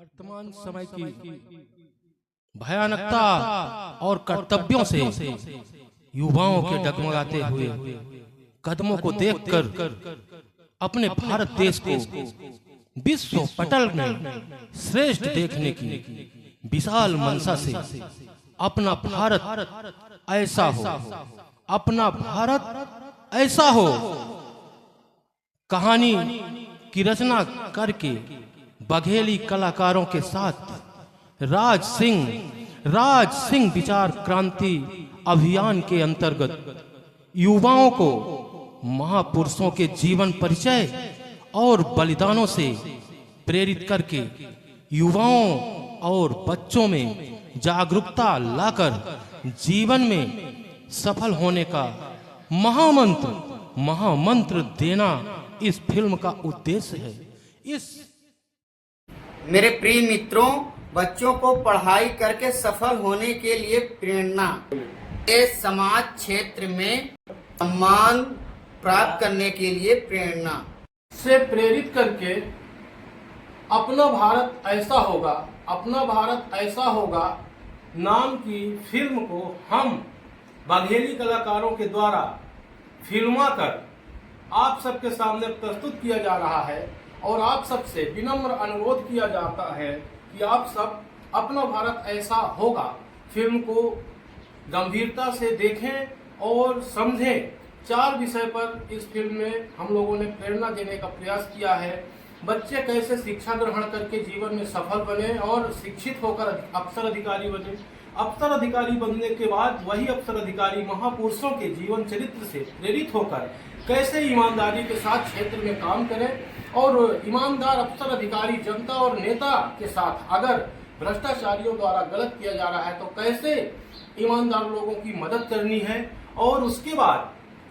वर्तमान समय की भयानकता और कर्तव्यों से युवाओं के डगमगाते हुए कदमों को देखकर अपने भारत देश को विश्व पटल में श्रेष्ठ देखने की विशाल मंशा से अपना भारत ऐसा हो, अपना भारत ऐसा हो कहानी की रचना करके बघेली कलाकारों के साथ राज सिंह विचार क्रांति अभियान के अंतर्गत युवाओं को महापुरुषों के जीवन परिचय और बलिदानों से प्रेरित करके युवाओं और बच्चों में जागरूकता लाकर जीवन में सफल होने का महामंत्र देना इस फिल्म का उद्देश्य है। मेरे प्रिय मित्रों, बच्चों को पढ़ाई करके सफल होने के लिए प्रेरणा, इस समाज क्षेत्र में सम्मान प्राप्त करने के लिए प्रेरणा से प्रेरित करके अपना भारत ऐसा होगा नाम की फिल्म को हम बघेली कलाकारों के द्वारा फिल्मा कर आप सबके सामने प्रस्तुत किया जा रहा है और आप सबसे विनम्र अनुरोध किया जाता है कि आप सब अपना भारत ऐसा होगा फिल्म को गंभीरता से देखें और समझें। 4 विषय पर इस फिल्म में हम लोगों ने प्रेरणा देने का प्रयास किया है। बच्चे कैसे शिक्षा ग्रहण करके जीवन में सफल बने और शिक्षित होकर अफसर अधिकारी बने। अफसर अधिकारी बनने के बाद वही अफसर अधिकारी महापुरुषों के जीवन चरित्र से प्रेरित होकर कैसे ईमानदारी के साथ क्षेत्र में काम करें और ईमानदार अफसर अधिकारी जनता और नेता के साथ अगर भ्रष्टाचारियों द्वारा गलत किया जा रहा है तो कैसे ईमानदार लोगों की मदद करनी है और उसके बाद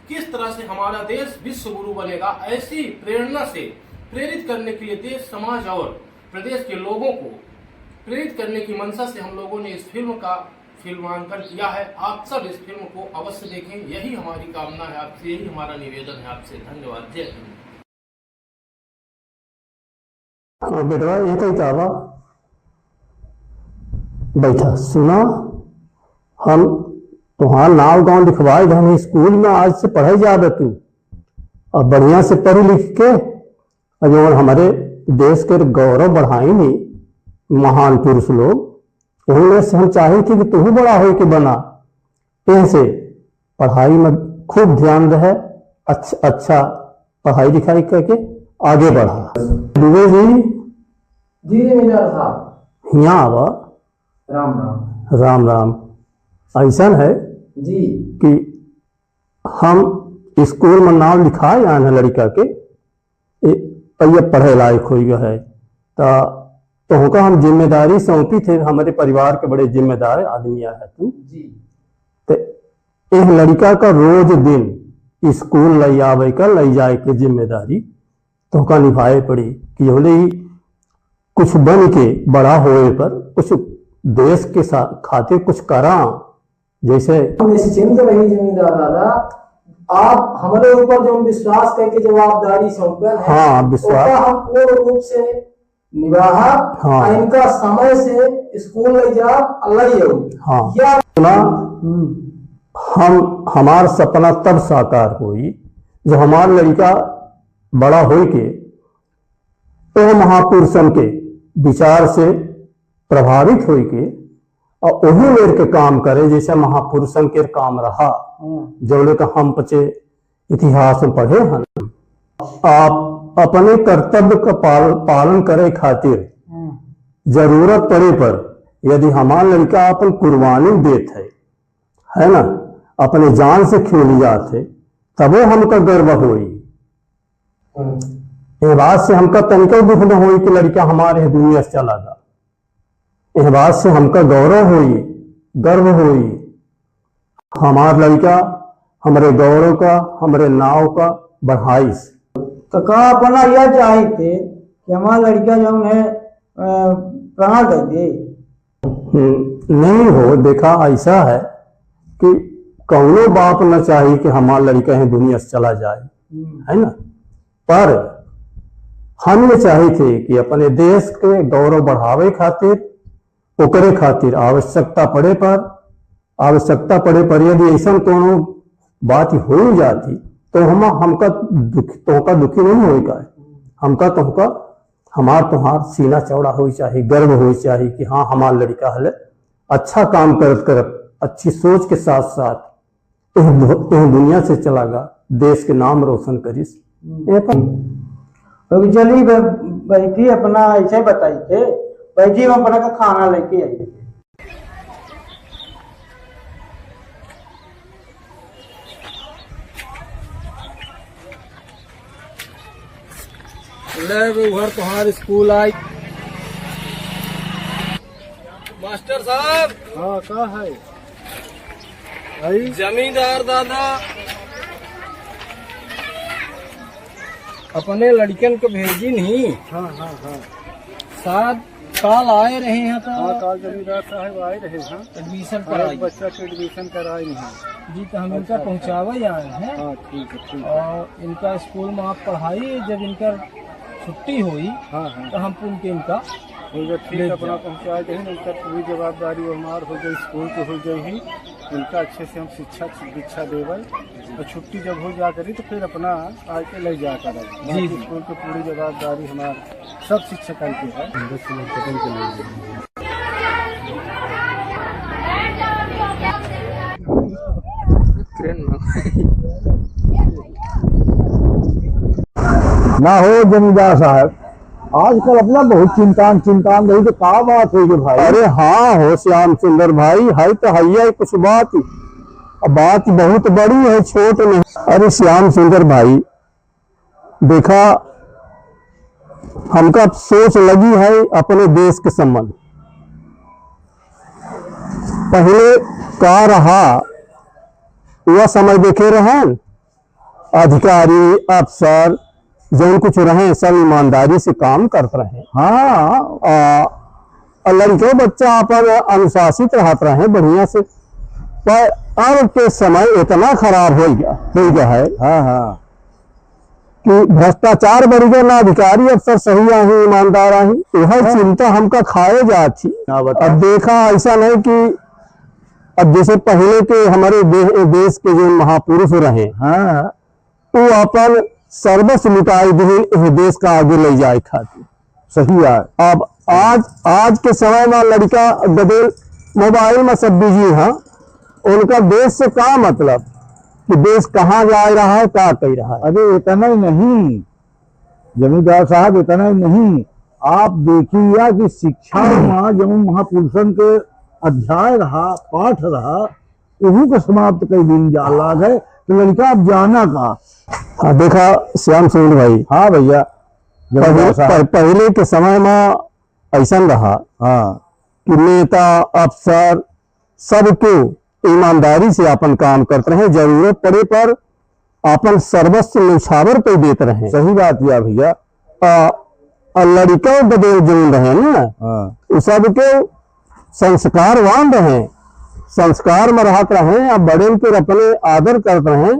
किस तरह से हमारा देश विश्व गुरु बनेगा। ऐसी प्रेरणा से प्रेरित करने के लिए देश समाज और प्रदेश के लोगों को प्रेरित करने की मंशा से हम लोगों ने इस फिल्म का फिल्मांकन किया है। आप सब इस फिल्म को अवश्य देखें, यही हमारी कामना है आपसे, यही हमारा निवेदन है आपसे। धन्यवाद। जय हिंद। बेटवा ये कही तावा बैठा सुना, हम तुम्हारा नाव गांव लिखवाए धनी स्कूल में आज से पढ़ाई जावे तू और बढ़िया से पढ़ लिख के जो हमारे देश के गौरव बढ़ाई नहीं महान पुरुष लोग, उन्होंने से हम चाहे कि तू बड़ा हो के बना। ऐसे पढ़ाई में खूब ध्यान रहे, अच्छा पढ़ाई लिखाई करके आगे बढ़ा। दुबे जी साहब यहाँ आवा। राम राम। ऐसा है जी कि हम स्कूल में नाम लिखाए आए हैं लड़का के, ये पढ़े लायक हो गया है तो का हम जिम्मेदारी सौंपी थे। हमारे परिवार के बड़े जिम्मेदार आदमी है तू जी। तो एक लड़का का रोज दिन स्कूल ले आवे का ले जाए के जिम्मेदारी तो का निभाए पड़ी कि बोले कुछ बन के बड़ा होए पर कुछ देश के साथ खातिर कुछ करा। जैसे निश्चिंत रही जमींदार दादा, आप हमारे ऊपर जो विश्वास करके जवाबदारी सौंपे है, हाँ विश्वास हम पूर्ण रूप से निभाहा। हाँ। इनका समय से स्कूल ले जा अल्लाह। हाँ या हमार सपना तब साकार हुई जो हमार लड़का बड़ा हो के तो महापुरुषन के विचार से प्रभावित हो के और वही मेर के काम करे जैसे महापुरुषन के काम रहा। जो का हम पचे इतिहास में पढ़े हैं। आप अपने कर्तव्य का पालन करे खातिर जरूरत पड़े पर यदि हमारा लड़का अपन कुर्बानी देते है ना, अपने जान से खेली जाते तबो हमका गर्व होई। ये बात से हमका तनिका दुख न होई कि लड़का हमारे दुनिया से चला गया। इस बात से हमका गौरव होई, गर्व होई। हमार लड़का हमारे गौरव का, हमारे नाव का बढ़ाई। तो कहा अपना यह चाहते कि हमारा लड़का जो है प्राण दे दे। नहीं हो, देखा ऐसा है कि कौनो बाप न चाहिए कि हमारा लड़का है दुनिया से चला जाए, है ना। पर हम ये चाहे थे कि अपने देश के गौरव बढ़ावे खातिर ओकरे खातिर आवश्यकता पड़े पर यदि ऐसा कोनो बात हो जाती तो हमका दुखी नहीं होगा। हमका तुमका हमार तुम्हार सीना चौड़ा हो चाहिए, गर्व हो चाहिए कि हाँ हमार लड़का हले अच्छा काम करत अच्छी सोच के साथ साथ इस दुनिया से चलागा, देश के नाम रोशन करिस। चलिए बैठी अपना ऐसे बताई थे, बैठी हम अपना का खाना लेके आई। घर तुम्हार स्कूल आई। मास्टर साहब। हाँ का है जमींदार दादा अपने लड़कन को भेजी नहीं। हाँ हाँ हाँ शायद काल आए रहे हैं तो हाँ काल जमींदार साहब आए रहे हैं। एडमिशन कराई, बच्चा के एडमिशन कराए नहीं जी, तो हम इनका पहुँचावा आए हैं। हाँ ठीक है ठीक है। और इनका स्कूल में आप पढ़ाई, जब इनका छुट्टी हुई हाँ हाँ तो हम उनके इनका ठीक अपना पहुँचा दें। उनका पूरी जवाबदारी हमार हो जाए, स्कूल के हो जाएगी। उनका अच्छे से हम शिक्षा देवे और छुट्टी जब हो जा करी तो फिर अपना आके ले जा कर जी स्कूल की पूरी जवाबदारी हमारे सब शिक्षक की है। ना हो जमींदार साहब, आजकल अपना बहुत चिंतान रही तो क्या बात है भाई? अरे हाँ हो श्याम सुंदर भाई, है तो है कुछ बात, बात बहुत बड़ी है, छोट नहीं। अरे श्याम सुंदर भाई देखा, हमका सोच लगी है अपने देश के संबंध। पहले का रहा वह समय देखे रहे, अधिकारी अफसर जो कुछ रहे सब ईमानदारी से काम करते रहे। हाँ लड़के बच्चा अपन अनुशासित रहते रहे बढ़िया से। पर अब के समय इतना खराब हो गया है हाँ कि भ्रष्टाचार बढ़ गया, ना अधिकारी अफसर सही आही ईमानदार आही, यह चिंता हमका खाए जाती। अब देखा ऐसा नहीं कि अब जैसे पहले के हमारे देश के जो महापुरुष रहे हाँ वो अपन सर्वस्व लुटाई दी देश का आगे ले जाए खातिर। सही है। अब आज के समय में लड़का गदेल मोबाइल में सब बिजी है, उनका देश से क्या मतलब कि देश कहाँ जा रहा है, क्या कह रहा है। अरे इतना ही नहीं जमींदार साहब, इतना ही नहीं, आप देखिए कि शिक्षा में जो महापुरुषन के अध्याय रहा, पाठ रहा, वही को समाप्त कर दिन जा लाग है तो लड़का अब जाना का। हाँ देखा श्याम सुंदर भाई। हाँ भैया, पहले के समय में ऐसा रहा हाँ कि नेता अफसर सबको ईमानदारी से अपन काम करते रहे, जरूरत पड़े पर अपन सर्वस्व न्यौछावर पे देते रहे। सही बात किया भैया। लड़का बदल जो रहे ना हाँ सबके संस्कारवान रहे, संस्कार में रहत रहे, अब बड़े के अपने आदर करते रहे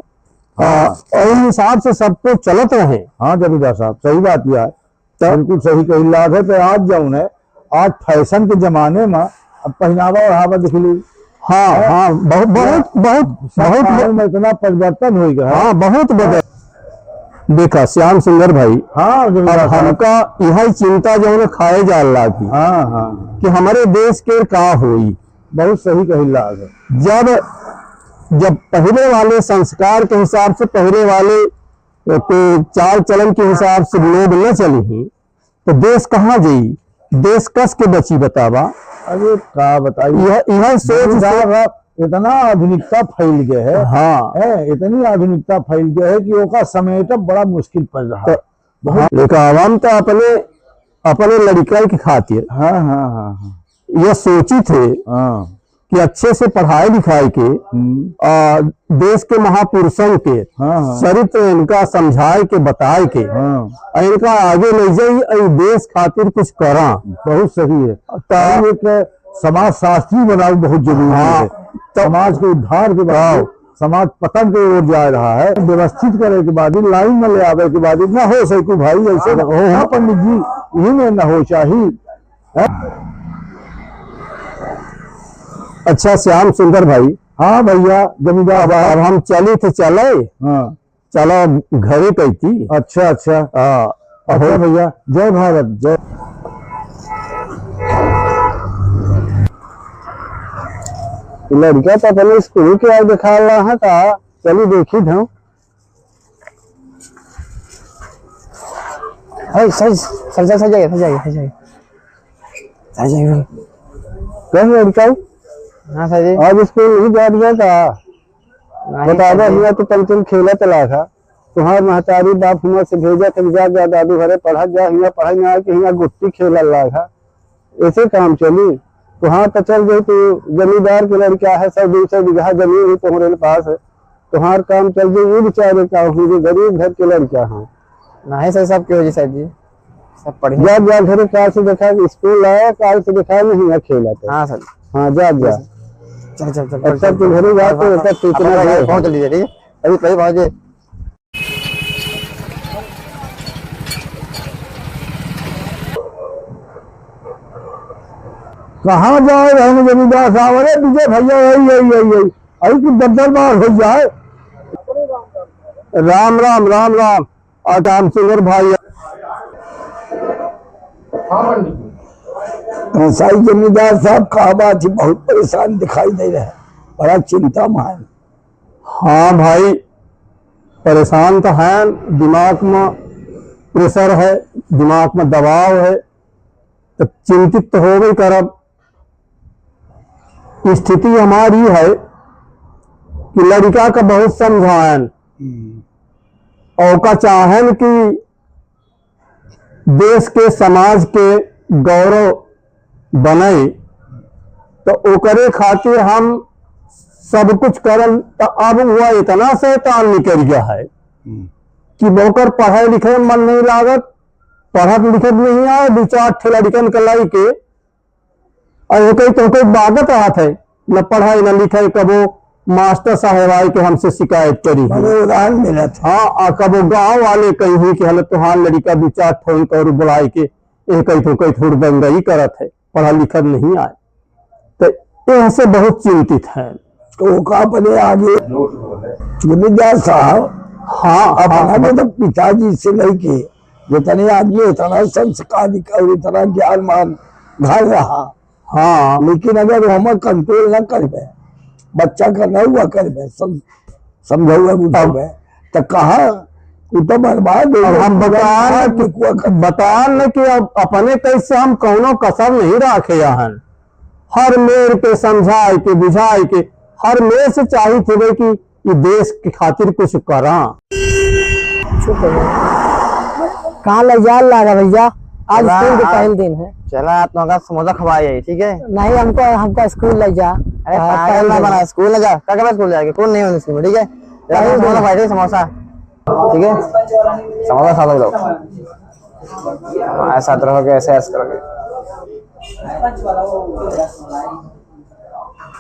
और हिसाब से सबको चलत रहे। हाँ जमींदार साहब सही बात किया है, बिल्कुल सही कही लाग है। तो आज जाऊन है, आज फैशन के जमाने में अब पहनावा ओढ़ावा देख ली। हाँ हाँ बहुत बहुत बहुत बहुत इतना परिवर्तन हो गया। हाँ बहुत बदल। देखा श्याम सुंदर भाई। हाँ अब हमका यह चिंता जो है खाए जा लागी हाँ हाँ कि हमारे देश के का हुई। बहुत सही कही लाग है। जब पहले वाले संस्कार के हिसाब से, पहले वाले चाल चलन के हिसाब से लोग न चली तो देश कहाँ जाई, देश कस के बची बतावा। अरे क्या बताइए, यह सोच इतना आधुनिकता फैल गया है। हाँ इतनी आधुनिकता फैल गया है कि ओका समेटना बड़ा मुश्किल पड़ रहा है। लेकिन आवाम तो अपने लड़का की खातिर हाँ हाँ हाँ यह सोची थे हाँ कि अच्छे से पढ़ाई लिखाई के देश के महापुरुषों के हाँ चरित्र इनका समझाए के बताए के हाँ इनका आगे ले जाई, देश खातिर कुछ करा। बहुत सही है। तो एक समाज शास्त्री बनाओ बहुत जरूरी है, समाज के उद्धार के बाद समाज पतन के ओर जा रहा है। व्यवस्थित करे के बाद लाइन में ले आवे के बाद न हो सके भाई, ऐसे न हो। हाँ पंडित जी, यही में न हो चाहिए। अच्छा श्याम सुंदर भाई, हाँ भैया जमींदार अब हम चली थे चले, हाँ चलो घरे कहती। अच्छा अच्छा हाँ अच्छा भैया, जय भारत जय। लड़का तो पहले स्कूल के आगे दिखा रहा है था, चलो देखी था। सर जाइए कह लड़का हाँ सर जी। आज स्कूल नहीं जा रहा था, बता दो हुआ तो पंचम खेला चला था। तुम्हारे महतारी बाप हुआ से भेजा था, जा दादू घरे पढ़ा जा, हिया पढ़ाई ना कि हिया गुट्टी खेला ला था। ऐसे काम चली तो हाँ तो चल गई। तो जमींदार के लड़का है, 100-200 बीघा जमीन ही तुम्हारे पास है, तुम्हारा काम चल गई। ये बेचारे का हुए गरीब घर के लड़का है। नहीं सर, सब क्यों जी सर जी, सब पढ़े। जा घरे कार से देखा स्कूल आया, कार से देखा नहीं है खेला था। हाँ सर, हाँ जा चल अच्छा तुम घरे जा तो पहुँच लीजिए, ठीक है अभी पहुँचे। कहाँ जाए रहे जमींदार साहब? अरे विजय भैया यही अभी कुछ दर बार हो जाए। राम राम राम राम। और राम सुंदर भाई, हाँ पंडित जी। साई जमींदार साहब कहा बात ही बहुत परेशान दिखाई दे रहे हैं, बड़ा चिंता में है। हाँ भाई परेशान तो है, दिमाग में प्रेशर है, दिमाग में दबाव है, तो चिंतित तो हो गई करब। स्थिति हमारी है कि लड़का का बहुत समझायन और का चाहन कि देश के समाज के गौरव बने, तो ओकरे खातिर हम सब कुछ करन। तो अब हुआ इतना शैतान निकल गया है कि बोकर पढ़ाई लिखे में मन नहीं लागत, पढ़त लिखत नहीं आए। 2-4 ठेला लड़कन के लाई के और कोई बागत हाथ है, न पढ़ाई न लिखे। कबो मास्टर साहेब आए के हमसे शिकायत करी उदाहरण मिला था। हाँ कबो गांव वाले कही कि हल तुहार लड़का 2-4 ठोन कर बुलाए के कई थोड़ी बंगई करत है, पढ़ा लिखत नहीं आए। तो यह से बहुत चिंतित है। तो का बने आगे जमींदार साहब, हाँ अपना तो पिताजी से लेके जितने आदमी उतना संस्कार और इतना ज्ञान मान घर रहा। हाँ लेकिन अगर हम कंट्रोल न करबे, बच्चा का न हुआ करबे, समझौआ बुझावे, तो कहा तो बर्बाद। अब हम बतान कि अब अपने कैसे हम कौनो कसर नहीं रखे हन। हर मेर पे समझाए के बुझाए के हर मेर से चाहिए थे कि ये देश के खातिर कुछ करा। कहाँ ले जा लगा भैया, आज स्कूल के पहले दिन है। चला आप लोग समोसा खवाए, ठीक है। नहीं हमको स्कूल ले जा। अरे पागल ना बना, स्कूल ले जा। क्या स्कूल जाएगा? कौन नहीं होने स्कूल में, ठीक है। समोसा खाए, समोसा, ठीक है। समोसा खा लो, ऐसा रहोगे, ऐसे ऐसे करोगे।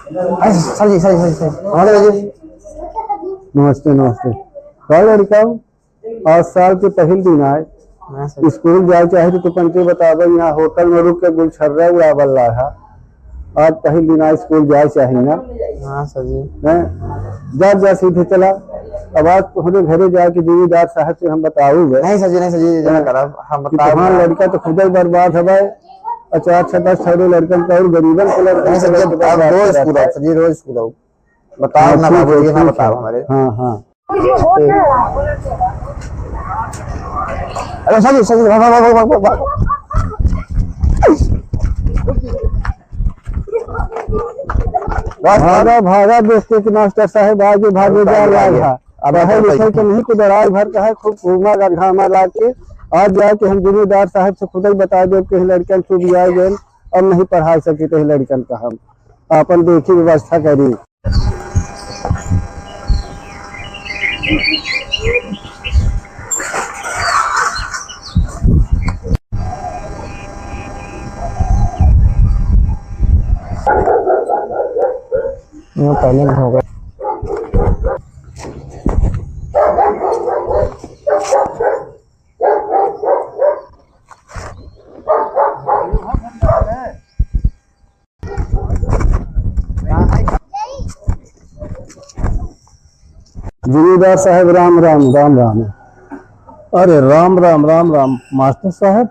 सर जी नमस्ते नमस्ते। लड़का आज साल के पहले दिन आए, स्कूल जाए चाहे तो पंचे बतावे। यहाँ होटल में रुक के गुलछर्रा उड़ावल रहा। आज पहले दिन आए, स्कूल जाए चाहिए ना। हाँ सर जी। जा सीधे चला। अब आज तुम्हारे घरे जाके जमींदार साहब से हम बताऊंगे। नहीं सर जी हम बता। लड़का तो खुद ही बर्बाद है भाई। 4-10 ठहरे लड़कन का और गरीबन के लड़का रोज स्कूल आओ, बताओ ना बाबू जी, ना बताओ हमारे। हाँ अरे सर जी भागा देखते कि मास्टर साहब आगे भागे जा रहा था। अब लिखे के नहीं कुछ दराज भर का है, खूब घूमा घामा ला के आज जाके हम जमींदार साहब से खुद ही बता दो कि लड़कन चुप जाए गए, अब नहीं पढ़ा सके तो लड़कन का हम अपन देखी व्यवस्था करी। पहले हो गए। जमींदार साहब राम राम राम राम। अरे राम राम राम राम मास्टर साहब।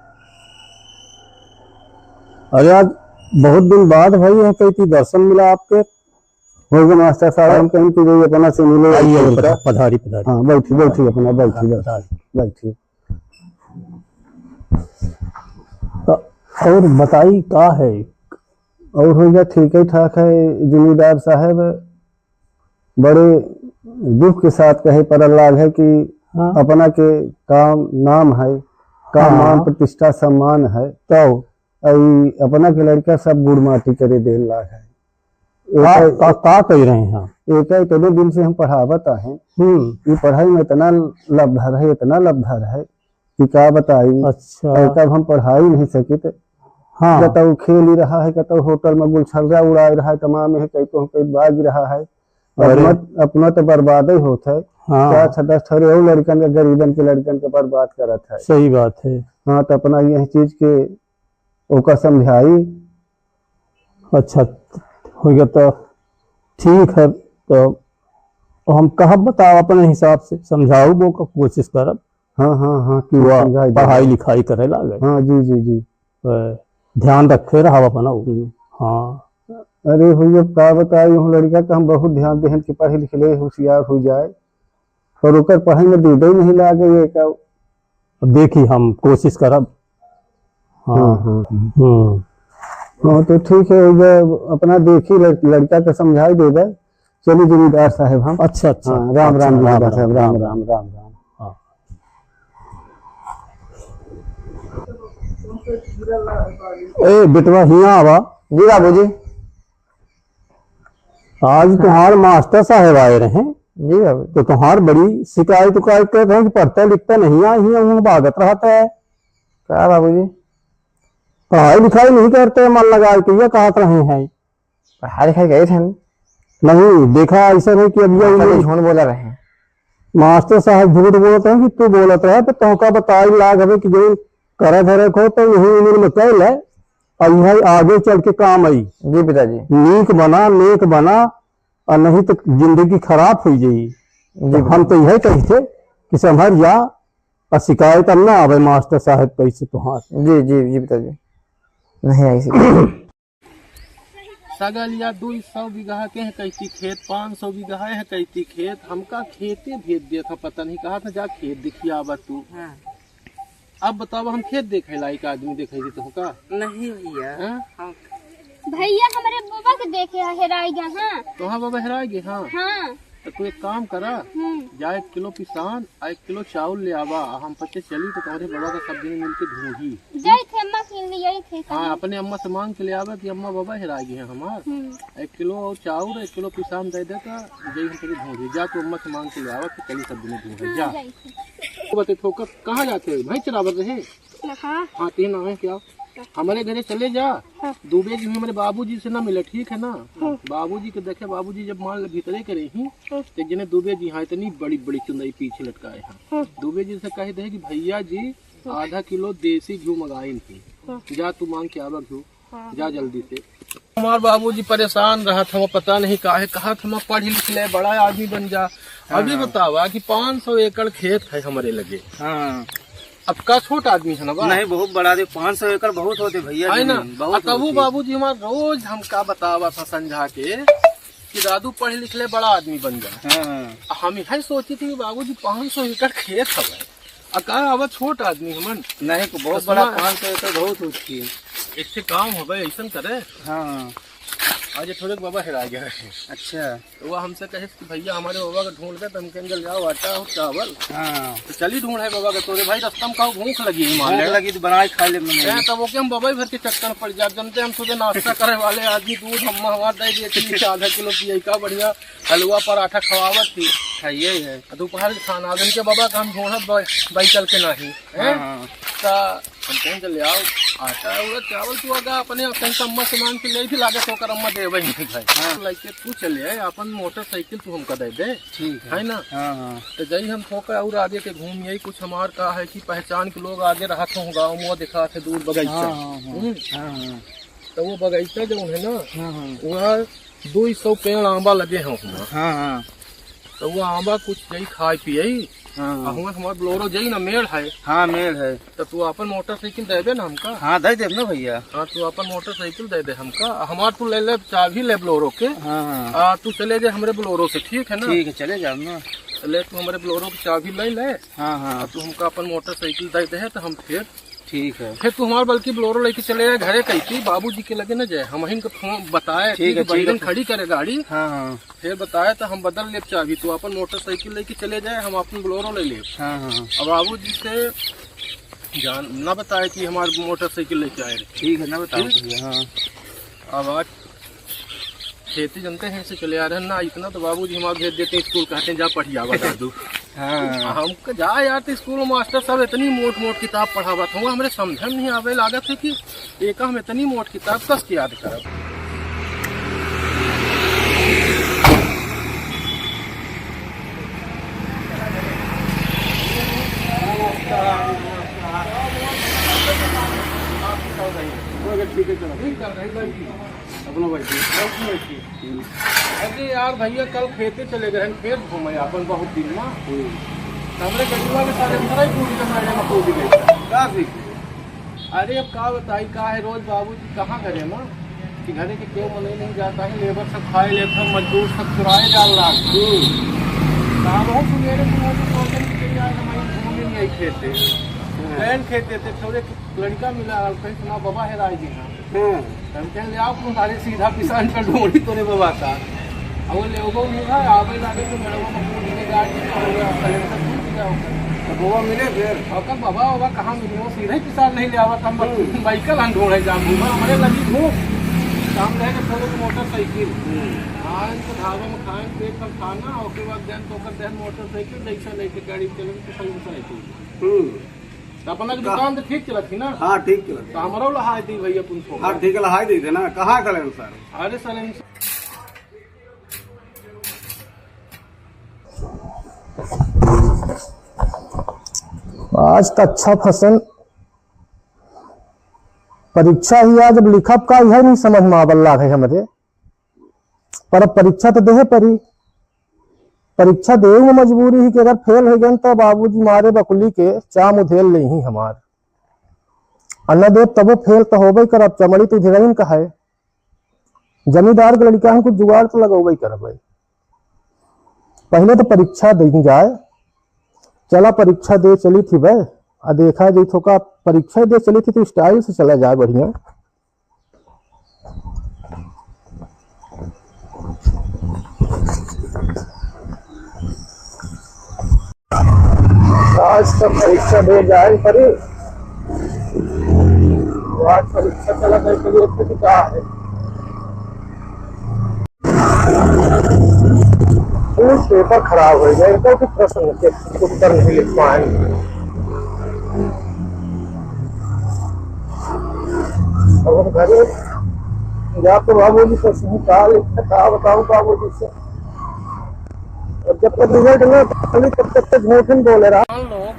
अरे आज बहुत दिन बाद भाई है कई दर्शन मिला आपके। हो गए मास्टर साहब, हम कहीं की गई अपना से मिले। पधारी पधारी। हाँ बैठी बैठी अपना बैठी बैठी। और बताई का है? और हो गया ठीक ही ठाक है जमींदार साहब। बड़े दुख के साथ कहे पर लाग है कि अपना के काम नाम है, काम मान प्रतिष्ठा सम्मान है, तो अपना के लड़का सब गुड़ माटी करे दे लाग है। का कह रहे हैं? एक इतने दिन से हम पढ़ावत है, ये पढ़ाई में इतना लब्धर है, इतना लब्धर है कि क्या बताई। अच्छा तब हम पढ़ा ही नहीं सके थे। हाँ कतौ खेल ही रहा है, कतौ होटल में गुलछर्रा उड़ा रहा है, तमाम है कहीं बाग रहा है। अपना तो बर्बाद ही होता है। हाँ। क्या थोड़े और लड़कन के गरीबन के लड़कन के बर्बाद करत है। सही बात है। हाँ तो अपना यह चीज के ओका समझाई। अच्छा हो गया तो ठीक है, तो हम कहा बताओ अपने हिसाब से समझाओ वो का कोशिश करब। हाँ हाँ हाँ कि पढ़ाई लिखाई करे लागे। हाँ जी जी जी ध्यान रखे रहा अपना। हाँ अरे भैया क्या बताई हूँ लड़का का हम बहुत ध्यान देहन कि पढ़े लिखे होशियार हो जाए, और ओकर पढ़ाई में दीदे ही नहीं लागे। ये का देखी हम कोशिश करब। हाँ हाँ तो ठीक है अपना देखी लड़का के समझाई देगा। चलिए जमींदार साहब हम। अच्छा अच्छा हाँ, राम राम जमींदार साहब राम राम राम राम। हाँ ए बेटवा हिया आवा। जी बाबू जी। आज तुम्हारे मास्टर साहब आए रहे। जी बाबू। तो तुम्हार बड़ी शिकायत कर रहे हैं कि पढ़ता लिखता नहीं आई है, भागत रहता है। क्या बाबू जी? पढ़ाई लिखाई नहीं करते, मन लगा के कहते रहे हैं। पढ़ाई लिखाई गए थे नहीं, देखा ऐसा नहीं कि अभी झूठ बोला रहे हैं। मास्टर साहब झूठ बोलते हैं कि तू बोलत रहे, तो तुमका बताई लाग हमें कि जो करे धरे को तो यही उम्र में कैल है और यह आगे चल के काम आई। जी पिताजी। नीक बना नेक बना, और नहीं तो जिंदगी खराब हो जाई। हम तो यही कहते कि संभर जा और शिकायत अब ना आवे मास्टर साहब कैसे तुहार। जी जी जी पिताजी नहीं आई सगलिया 200 बीघा के है कैसी खेत, 500 बीघा है कैसी खेत। हमका खेते भेज दिया था, पता नहीं कहा था जा खेत देखिए आवा तू। हाँ। अब बताओ हम खेत देखे लायक आदमी देखे तो का नहीं भैया। भैया हमारे बाबा के देखे हेराई गए। हाँ तो हाँ बाबा हेराई गए। हाँ हाँ तो तू एक काम करा, जा 1 किलो पिसान 1 किलो चावल ले आवा, हम पचे चली तो तुम्हारे बाबा का सब दिन मिलके ढूंढी गए थे अम्मा के लिए थे। हाँ अपने अम्मा से मांग के ले आवा कि अम्मा बाबा हेरा गए हैं हमार। 1 किलो चावल 1 किलो पिसान दे देता, जय हम तेरी ढूंढी। जा तू अम्मा से मांग के ले आवा कि चली सब दिन ढूंढे। जा बते ठोकर कहाँ जाते भाई चरावर रहे। हाँ 3 आए क्या हमारे घरे चले जा। दुबे जी हमारे बाबूजी से ना मिले, ठीक है ना। बाबूजी के देखे, बाबूजी जब मान भीतरे करे ही तो जने दुबे जी हाँ इतनी बड़ी बड़ी चुंदई पीछे लटकाए हैं। दुबे जी से कहे थे कि भैया जी आधा किलो देसी घी मंगाई थी, जा तू मांग के आवा घी, जा जल्दी से। हमारे बाबूजी परेशान रहा था, पता नहीं काहे कहा था पढ़ लिख ले बड़ा आदमी बन जा। अभी बतावा कि 500 एकड़ खेत है हमारे लगे। हाँ अब का छोट आदमी है ना बा? नहीं बहुत बड़ा दे, 500 एकड़ बहुत होते भैया है ना। कबू बाबूजी हमारे रोज हमका बतावा था समझा के कि दादू पढ़ लिख ले बड़ा आदमी बन जा। हम यही सोची थी कि बाबूजी 500 एकड़ खेत है, अब छोट आदमी हमन नहीं को बहुत बड़ा 500 एकड़ बहुत होती है। इससे काम हो गए ऐसा करे। हाँ आज थोड़े बाबा हेरा गया है। अच्छा तो वो हमसे कहे कि भैया हमारे बाबा का ढूंढ दे, तुम के अंदर जाओ आटा और चावल। हाँ तो चली ढूंढ है बाबा का। तोरे भाई रास्ता में खाओ भूख लगी लगी तो बना खा ले तब वो हम बाबा भर के चक्कर पड़ जाते। जनते हम सुबह नाश्ता करे वाले आदमी दूध अम्मा हमारा दे दिए आधा किलो पिए का बढ़िया हलवा पराठा खवावत थी ये है। दोपहर खाना दिन के बाबा का हम ढूंढत बाई चल के नहीं हम कहीं चले आओ आटा उड़ा चावल तू अगर अपने अम्मा से मांग के ले भी लागत होकर अम्मा दे नहीं भाई लेके तू चले अपन मोटरसाइकिल तू हमका दे दे, ठीक है ना। तो जही हम ठोकर और आगे के घूम यही कुछ हमार का है कि पहचान के लोग आगे रहा था गाँव में दिखा थे दूर बगीचा। तो वो बगीचा जो है ना वहाँ 200 पेड़ आंबा लगे हैं। तो तो वो आंबा कुछ जई खाए पिए हाँ हमार ब्लोरो जई ना मेल है। हाँ मेल है। तो तू अपन मोटरसाइकिल दे दे ना हमका। हाँ दे देव ना भैया। हाँ तू अपन मोटरसाइकिल दे दे हमका। हमार तू ले ले चाबी ले ब्लोरो के। हाँ हाँ तू चले जाए हमारे ब्लोरो से, ठीक है ना? ठीक है चले जाओ ना। ले तू हमारे ब्लोरो की चाबी ले ले। हाँ हाँ तू हमका अपन मोटरसाइकिल दे दे तो हम ठीक है। फिर तू हमारे बल्कि ब्लोरो लेके चले जाए घरे कैसी बाबूजी के लगे न जाए। हम इनको फोन बताए ठीक है, बैगन खड़ी करे गाड़ी। हाँ हाँ फिर बताया तो हम बदल ले चाबी। तू अपन मोटरसाइकिल लेके चले जाए, हम अपन ब्लोरो ले ले। हाँ हाँ अब बाबूजी से जान न बताए कि हमारे मोटरसाइकिल लेके आए। ठीक है ना बताओ भैया। हाँ अब आज खेती जनते हैं से चले आ रहे हैं ना, इतना तो बाबूजी हमारे भेज देते हैं स्कूल, कहते हैं जा पढ़िया बता दू। हाँ हमको जा यार तो स्कूल में मास्टर साहब इतनी मोट मोट किताब पढ़ावा था, हमें समझ में नहीं आवे लागत है कि एक हम इतनी मोट किताब कस के याद करब। ठीक है चलो ठीक कर अपना बैठी। अरे यार भैया कल खेते चले गए हैं, खेत घूमे अपन बहुत दिन ना। हमरे गरीबा के सारे अंदर ही पूरी कमाने में कूद गए काफी। अरे अब का बताई का है, रोज बाबूजी कहाँ घरे ना कि घरे के क्यों मने नहीं जाता है, लेबर सब खाए लेते हैं, मजदूर सब चुराए डाल रहा बहुत सुनेरे आज हमारे घूमने नहीं आई खेते लैंड खेते थे। थोड़े लड़का मिला कहीं सुना बाबा है राय जी। हाँ हम कह ले आओ तुम्हारे सीधा किसान का ढूंढी तोरे बाबा का। अब वो ले नहीं था आवे लागे तो मेरे को गाड़ी तो बाबा मिले फिर और कब बाबा कहाँ मिले, वो सीधा ही किसान नहीं ले आवा था। बाइकल हम ढूंढे जाम घूमा हमारे लगी धूप शाम रहे के थोड़े मोटरसाइकिल। हाँ इनको ढाबे में खाए पेट पर खाना और उसके बाद देन तो देन मोटरसाइकिल रिक्शा लेके गाड़ी चले तो साइकिल अपना की दुकान तो ठीक चला थी ना। हाँ ठीक चला तो हमारा लहाई थी भैया तुमको। हाँ ठीक है लहाई दी थे ना। कहाँ करें सर? अरे सर आज का अच्छा फसल परीक्षा ही आज अब लिखब का यह नहीं समझ में आवल लाग है हमारे, पर अब परीक्षा तो देहे परी। परीक्षा दे में मजबूरी ही कि अगर फेल हो गए तो बाबूजी मारे बकुली के चाम उधेल ले ही हमार अन्ना देव तबो फेल तो होबे करब। चमड़ी तो उधेल का है, जमींदार के लड़का कुछ जुगाड़ तो लगोबे करब। पहले तो परीक्षा दे जाए, चला परीक्षा दे चली थी भाई आ देखा जी थोका परीक्षा दे चली थी तो स्टाइल से चला जाए बढ़िया। आज तो परीक्षा दे जाए परी, आज परीक्षा चला गई के लिए क्या है पेपर खराब हो गया, इनको कुछ प्रश्न के उत्तर नहीं लिख पाएंगे। अब घरे या तो बाबूजी से कहा लिखा बताऊं बाबूजी से, और जब तक रिजल्ट ना तब तक झूठन बोले रहा। लोग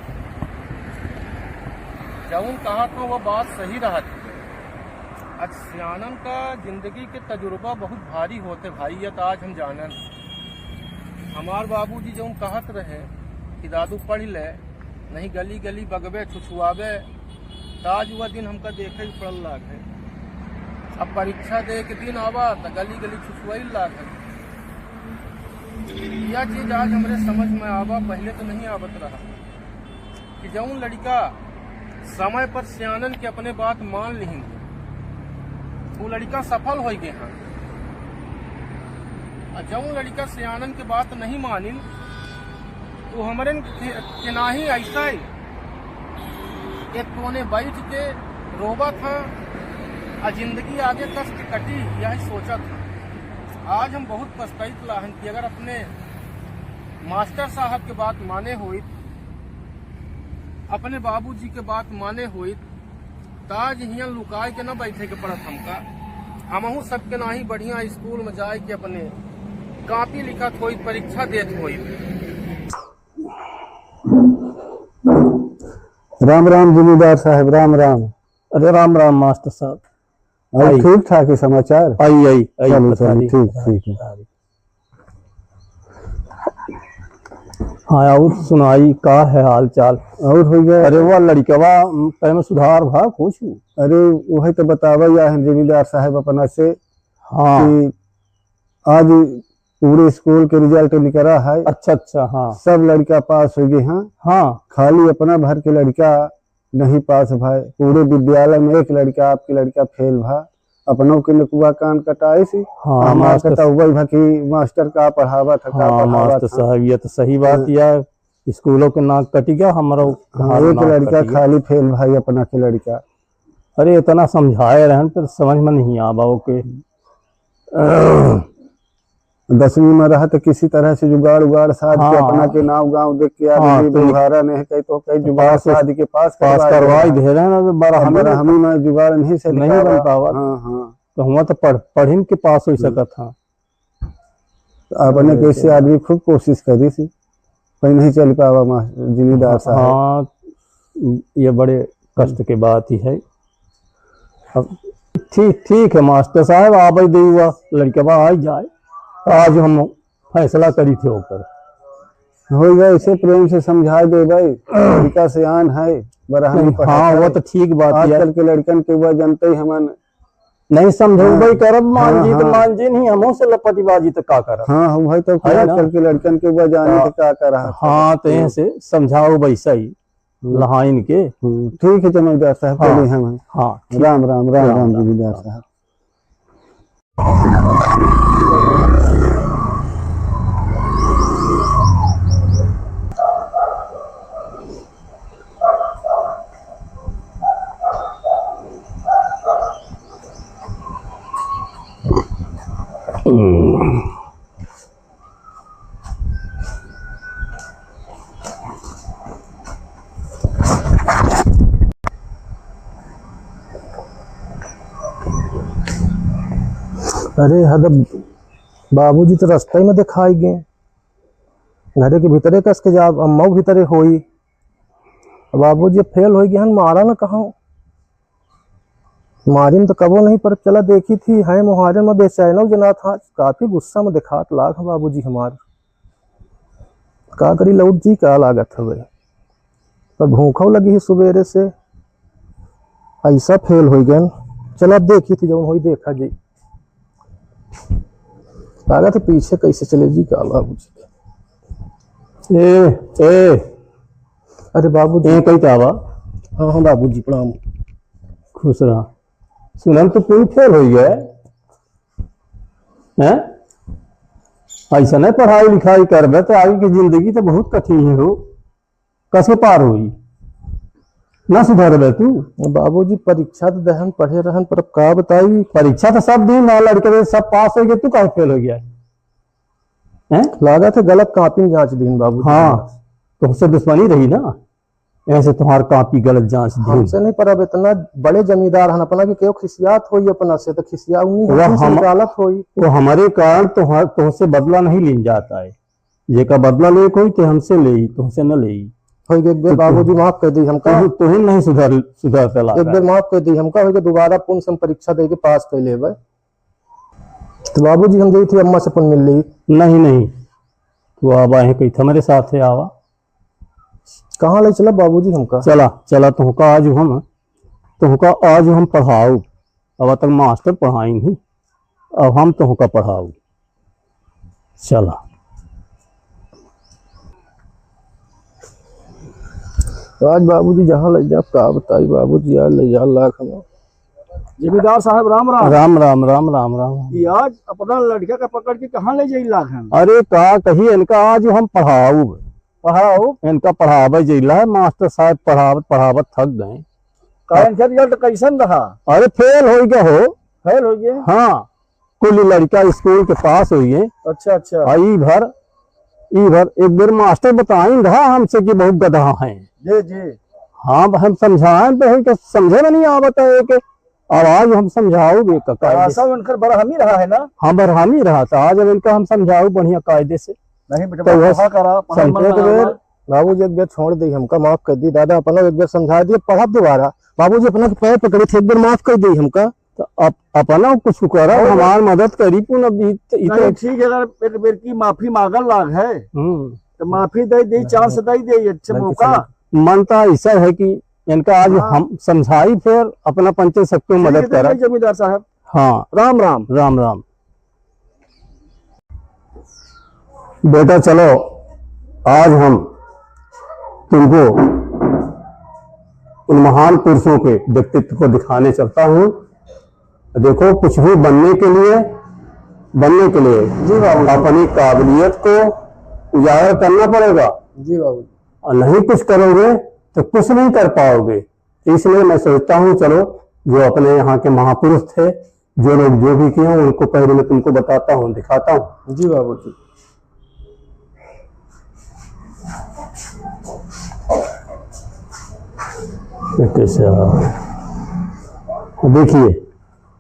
जब कहा था वो बात सही रहा थी। आज सियानन का जिंदगी के तजुर्बा बहुत भारी होते भाई, ये तो आज हम जानन। हमार बाबूजी जो कहत रहे कि दादू पढ़ ले नहीं गली गली बगबे छुछुआबे, आज वह दिन हमका देखे ही पड़ल लाग है। अब परीक्षा दे के दिन आवा तो गली गली छुछुआई लाग है। यह चीज आज हमारे समझ में आवा, पहले तो नहीं आवत रहा कि जौन लड़का समय पर सियानन के अपने बात मान ली वो लड़का सफल हो गए हैं। और जौन लड़का सियानन के बात नहीं मानिल तो हमारे के नाही ऐसा ही एक कोने बैठ के रोबा था और जिंदगी आगे कस के कटी, यही सोचा था। आज हम बहुत पछताइत लाहन कि अगर अपने मास्टर साहब के बात माने हुई, अपने बाबूजी के बात माने हुई, ताज हियाँ लुकाए के न बैठे के पड़त हमका। हमहू सबके नाही बढ़िया स्कूल में जाए के अपने कॉपी लिखत हुई, परीक्षा देत हुई। राम राम जमींदार साहब, राम राम। अरे राम राम मास्टर साहब। ठीक ठाक है समाचार। आई ठीक ठीक है। हाँ और सुनाई का है हाल चाल। और हो गया। अरे वह लड़कवा में सुधार भा कुछ। अरे वही तो बतावा या है जमींदार साहब अपना से हाँ कि आज पूरे स्कूल के रिजल्ट निकला है। अच्छा हाँ सब लड़का पास हो गए। हाँ हाँ खाली अपना भर के लड़का नहीं पास भाई। पूरे विद्यालय में एक लड़का आपके लड़का फेल भा। अपनों के नकुआ कान कटाए सी। हाँ मास्टर मास्टर का पढ़ावा था का हाँ पढ़ावा मास्टर था। साहब ये तो सही बात यार, स्कूलों के नाक कटी गया हमारा। हाँ, एक लड़का खाली फेल भाई अपना के लड़का। अरे इतना समझाए रहन पर समझ में नहीं आवा के। 10वीं में रहा तो किसी तरह से जुगाड़ उगाड़ साध के हाँ, अपना के नाव गांव देख के हाँ, तो बुहारा नहीं कहीं तो कहीं जुगाड़ साध के पास करवाई दे रहे हैं। हमी में जुगाड़ नहीं से नहीं बन पावा। हाँ हाँ तो हुआ तो पढ़िन के पास हो सकता था। अपने कैसे आदमी खूब कोशिश करी थी पर नहीं चल पावा जिम्मेदार साहब। हाँ ये बड़े कष्ट के बात ही है। अब ठीक है मास्टर साहब आप ही देगा लड़का आ जाए। आज हम फैसला करी थे होकर हो गया। इसे प्रेम से समझा दे भाई लड़का से आन है बड़ा। हाँ वो तो ठीक बात है। आजकल के लड़कन के वह जानते ही हम नहीं समझो भाई करब मान हाँ, जी तो हाँ। मान जी नहीं हमो से लपटीबाजी तो का करब। हाँ भाई तो आजकल के लड़कन के वह जाने के क्या कर रहा। हाँ तो ऐसे समझाओ वैसा ही लहाइन के। ठीक है जमींदार साहब चलिए हम। हाँ राम राम राम राम जमींदार साहब। अरे हद बाबूजी तो रास्ते में दिखाई गए। घरे के भीतरे कस के जा अम्मा भीतरे होई। बाबूजी फेल हो गए हन मारा न कहा मारिन तो कबो नहीं पर चला देखी थी है मुहारे में बेचैनो जना था। काफी गुस्सा में दिखात लाग बाबूजी हमार का करी लौट जी का लागत है पर भूखो लगी ही सुबेरे से ऐसा फेल हो गए। चला देखी थी जब हुई देखा जी आगा तो पीछे कैसे चले जी का बाबूजी। ए अरे बाबूजी कही तावा। हाँ बाबूजी प्रणाम। खुश रहा। सुनम तो पूरी फेल हो गया है। ऐसा नहीं पढ़ाई लिखाई करबे तो आगे की जिंदगी तो बहुत कठिन हो। कैसे पार हुई ना सुधरबे तू। बाबूजी परीक्षा तो दहन पढ़े रहन पर का बताई। परीक्षा तो सब दिन ना लड़के सब पास हो गए तू कहाँ फेल हो गया है। लागा थे गलत कॉपी जांच दिन बाबूजी। हाँ तुमसे दुश्मनी रही ना ऐसे तुम्हार कॉपी गलत जांच दी। हमसे नहीं पर अब इतना बड़े जमींदार हन अपना कि क्यों खिसियात होई अपना से तो खिसिया गलत होई। वो हमारे कारण तुमसे बदला नहीं ली जाता है। ये का बदला ले कोई तो हमसे ले तुमसे न ले बाबूजी माफ कर दी हमका। तुम नहीं सुधर चला एक बार माफ कर दी हमका हो दोबारा पुनः से परीक्षा दे के पास कर ले। तो बाबूजी हम गई थी अम्मा से पुन मिल ली। नहीं तू आवा है कही हमारे साथ है आवा। कहाँ ले चला बाबूजी हमका। चला तुमका आज हम पढ़ाऊ। अब तक मास्टर पढ़ाई नहीं अब हम तुमका पढ़ाऊ। चला आज बाबूजी जहाँ ले जा का बताई बाबूजी यार ले जा लाख हम। जमींदार साहब राम राम। राम राम राम राम राम। आज अपना लड़का का पकड़ के कहाँ ले जाई लाख हम। अरे का कही इनका आज हम पढ़ाऊ इनका पढ़ावे जिला है। मास्टर साहब पढ़ावत थक गए। रिजल्ट कैसन रहा। अरे फेल हो गया हो। फेल हो गए। हाँ कुल लड़का स्कूल के पास हो गए। अच्छा ई भर एक बार मास्टर बताई रहा हमसे कि बहुत गधा है। जी हाँ हम समझाए तो समझे में नहीं आवत है कि आवाज हम समझाओगे उनका बरहमी रहा है ना। हाँ बरहमी रहा था। आज अब इनका हम समझाओ बढ़िया कायदे से। नहीं बेटा करा बाबूजी एक बार छोड़ दी हमका माफ कर दी। दादा अपना एक बार समझा दिए पढ़ा दोबारा। बाबूजी अपना पैर पकड़े थे एक बार माफ कर दी हमका। तो अपना कुछ करा हमार मदद करी पुन। ठीक है अगर एक बेर की माफी मांगल लाग है तो माफी दे दी, चांस दे दी, अच्छा मौका। मनता ऐसा है कि इनका आज हम समझाई, फिर अपना पंचायत सबको मदद करा। जमींदार साहब, हाँ, राम राम। राम राम। बेटा चलो, आज हम तुमको उन महान पुरुषों के व्यक्तित्व को दिखाने चलता हूँ। देखो, कुछ भी बनने के लिए जी बाबू, अपनी काबिलियत को उजागर करना पड़ेगा। जी बाबू, और नहीं कुछ करोगे तो कुछ नहीं कर पाओगे। इसलिए मैं सोचता हूँ, चलो जो अपने यहाँ के महापुरुष थे, जो लोग जो भी किए उनको पहले मैं तुमको बताता हूँ, दिखाता हूँ। जी बाबू जी। कैसे देखिए,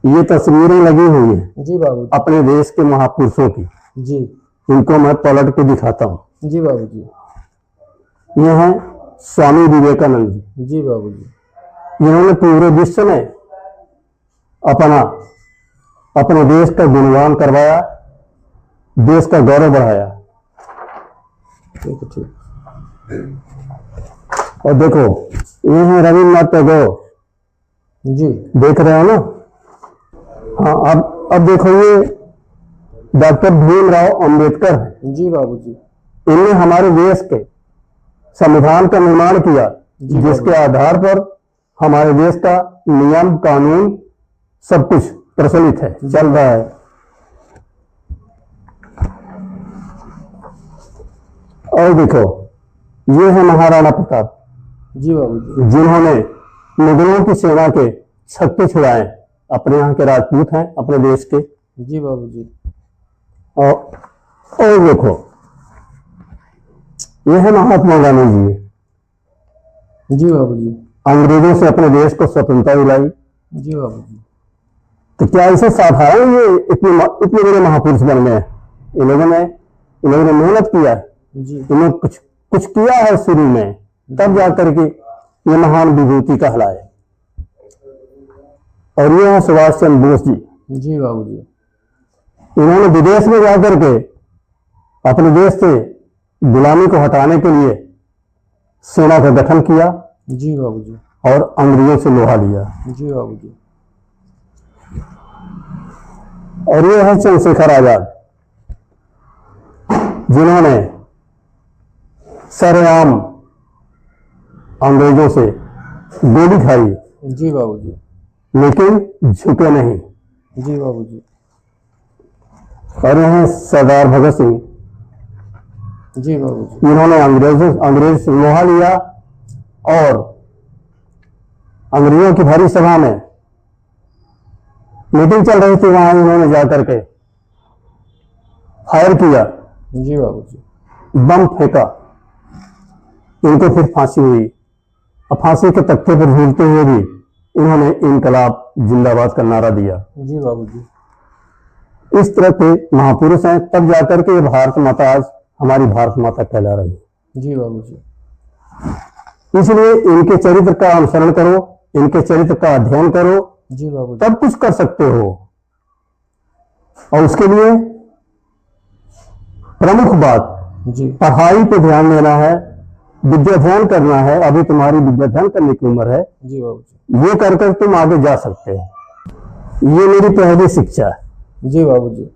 ये तस्वीरें लगी हुई हैं जी बाबू, अपने देश के महापुरुषों की। जी, इनको मैं पलट के दिखाता हूँ। जी बाबू जी, ये हैं स्वामी विवेकानंद जी। जी बाबू जी, इन्होंने पूरे विश्व में अपने देश का गुणगान करवाया, देश का गौरव बढ़ाया। ठीक है, ठीक। और देखो, ये हैं रविन्द्रनाथ टैगोर, जी, देख रहे हो ना। हाँ, अब देखो, ये डॉक्टर भीमराव अंबेडकर है। जी बाबू जी, इन्होंने हमारे देश के संविधान का निर्माण किया, जिसके आधार पर हमारे देश का नियम कानून सब कुछ प्रचलित है, चल रहा है। और देखो, ये है महाराणा प्रताप जी बाबू जी, जिन्होंने मुगलों की सेना के छक्के छुड़ाए। अपने यहाँ के राजपूत हैं, अपने देश के। जी बाबू जी, और देखो, ये है महात्मा गांधी जी। जी बाबू जी, अंग्रेजों से अपने देश को स्वतंत्रता दिलाई। जी बाबू जी, तो क्या इसे साधारण ये इतने बड़े महापुरुष बन गए? इन लोगों ने मेहनत किया है, जी, इन्होंने कुछ किया है शुरू में, तब जाकर के ये महान विभूति कहलाए। और ये है सुभाष चंद्र बोस जी। जी बाबू जी, इन्होंने विदेश में जाकर के अपने देश से गुलामी को हटाने के लिए सेना का गठन किया जी बाबू जी, और अंग्रेजों से लोहा लिया। जी बाबू जी, और ये है चंद्रशेखर आजाद, जिन्होंने सरेआम अंग्रेजों से गोली खाई, जी बाबू जी, लेकिन झुके नहीं। जी बाबू जी, और ये हैं सरदार भगत सिंह, जी बाबू जी, इन्होंने अंग्रेज से लोहा लिया और अंग्रेजों की भरी सभा में मीटिंग चल रही थी, वहां इन्होंने जाकर के फायर किया, जी बाबू जी, बम फेंका। इनको फिर फांसी हुई, और फांसी के तख्ते पर झूलते हुए भी इन्होंने इनकलाब जिंदाबाद का नारा दिया। जी बाबू जी, इस तरह के महापुरुष हैं, तब जाकर के ये भारत माता आज हमारी भारत माता कहला रही है। जी बाबू जी, इसलिए इनके चरित्र का अनुसरण करो, इनके चरित्र का अध्ययन करो, जी बाबू जी, तब कुछ कर सकते हो। और उसके लिए प्रमुख बात, जी, पढ़ाई पे ध्यान देना है, विद्याध्ययन करना है। अभी तुम्हारी विद्याध्ययन करने की उम्र है, जी बाबू जी, ये कर कर तुम आगे जा सकते हो। ये मेरी पहली शिक्षा है। जी बाबू जी,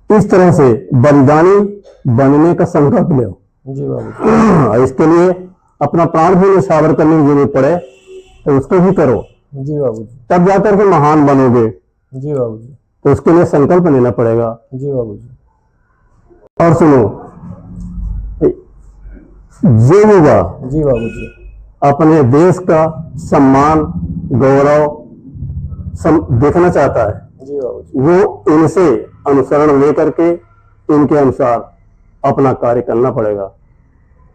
इस तरह से बलिदानी बनने का संकल्प लो। जी बाबू जी, और इसके लिए अपना प्राण भी न्यौछावर करने की जरूरत पड़े तो उसको भी करो, जी बाबू जी, तब जाकर के महान बनोगे। जी बाबू जी, तो उसके लिए संकल्प लेना पड़ेगा। जी बाबू जी, और सुनो, जो युवा जी बाबू जी, अपने देश का सम्मान गौरव देखना चाहता है, जी बाबू जी, वो इनसे अनुसरण लेकर के इनके अनुसार अपना कार्य करना पड़ेगा।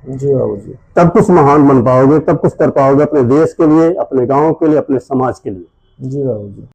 जी बाबू जी, तब कुछ महान बन पाओगे, तब कुछ कर पाओगे अपने देश के लिए, अपने गांव के लिए, अपने समाज के लिए। जी बाबू जी।